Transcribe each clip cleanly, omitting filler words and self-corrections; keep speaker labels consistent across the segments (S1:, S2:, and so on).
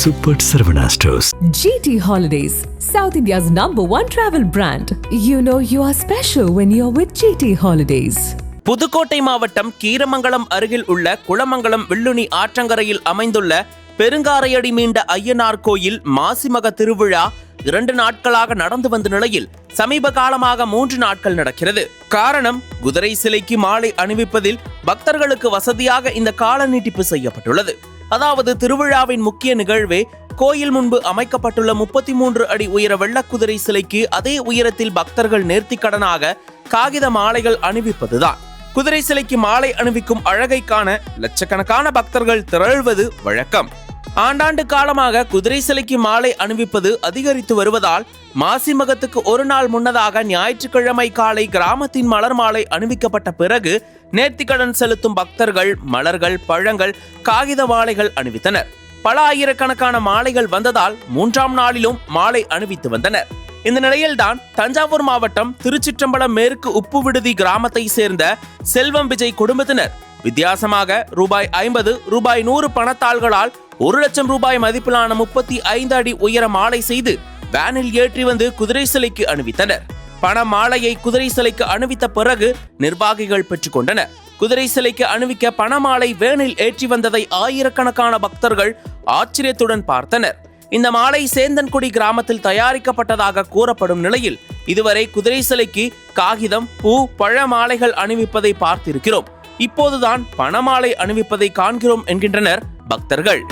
S1: Super Saravana Stores.
S2: GT Holidays, South India's #1 travel brand. You know you are special when you're with GT Holidays.
S3: Pudukkottai மாவட்டம் கீரமங்கலம் அருகில் உள்ள குளமங்கலம் வில்லுனி ஆற்றங்கரையில் அமைந்துள்ள பெருங்காரையடி மீண்ட ஐயனார் கோயில் மாசிமக திருவிழா 2 நாட்களாக நடந்து வந்த நிலையில் சமீப காலமாக 3 நாட்கள் நடக்கிறது. காரணம், குதிரை சிலைக்கு மாலை அணிவிப்பதில் பக்தர்களுக்கு வசதியாக இந்த கால நீட்டிப்பு செய்யப்பட்டுள்ளது. அதாவது திருவிழாவின் முக்கிய நிகழ்வே கோயில் முன்பு அமைக்கப்பட்டுள்ள 33 அடி உயர வெள்ளக்குதிரை சிலைக்கு அதே உயரத்தில் பக்தர்கள் நேர்த்திக்கடனாக காகித மாலைகள் அணிவிப்பதுதான். குதிரை சிலைக்கு மாலை அணிவிக்கும் அழகை காண லட்சக்கணக்கான பக்தர்கள் திரள்வது வழக்கம். ஆண்டாண்டு காலமாக குதிரை சிலைக்கு மாலை அணிவிப்பது அதிகரித்து வருவதால் மாசிமகத்துக்கு ஒரு நாள் முன்னதாக ஞாயிற்றுக்கிழமை காலை கிராமத்தின் மலர் மாலை அணிவிக்கப்பட்ட பிறகு நேர்த்திக்கடன் செலுத்தும் பக்தர்கள் மலர்கள், பழங்கள், காகித மாலைகள் அணிவித்தனர். பல ஆயிரக்கணக்கான மாலைகள் வந்ததால் 3ஆம் நாளிலும் மாலை அணிவித்து வந்தனர். இந்த நிலையில்தான் தஞ்சாவூர் மாவட்டம் திருச்சிற்றம்பலம் மேற்கு உப்பு விடுதி கிராமத்தை சேர்ந்த செல்வம் விஜய் குடும்பத்தினர் வித்தியாசமாக ₹50, ₹100 பணத்தாள்களால் 1 லட்சம் ரூபாய் மதிப்பிலான 35 அடி உயர மாலை செய்து வேனில் ஏற்றி வந்து குதிரை சிலைக்கு அணிவித்தனர். பண மாலையை குதிரை சிலைக்கு அணிவித்த பிறகு நிர்வாகிகள் பெற்றுக் கொண்டனர். குதிரை சிலைக்கு அணிவிக்க பணமாலை வேனில் ஏற்றி வந்ததை ஆயிரக்கணக்கான பக்தர்கள் ஆச்சரியத்துடன் பார்த்தனர். இந்த மாலை சேந்தன்குடி கிராமத்தில் தயாரிக்கப்பட்டதாக கூறப்படும் நிலையில் இதுவரை குதிரை சிலைக்கு காகிதம், பூ, பழ மாலைகள் அணிவிப்பதை பார்த்திருக்கிறோம். இப்போதுதான் பணமாலை அணிவிப்பதை காண்கிறோம் என்கின்றனர் பக்தர்கள்.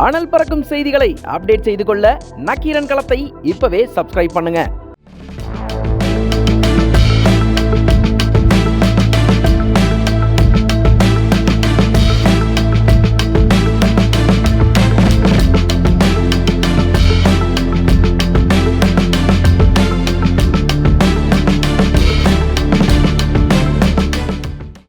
S4: அனல் பறக்கும் செய்திகளை அப்டேட் செய்து கொள்ள நக்கீரன் களத்தை இப்பவே சப்ஸ்கிரைப் பண்ணுங்க.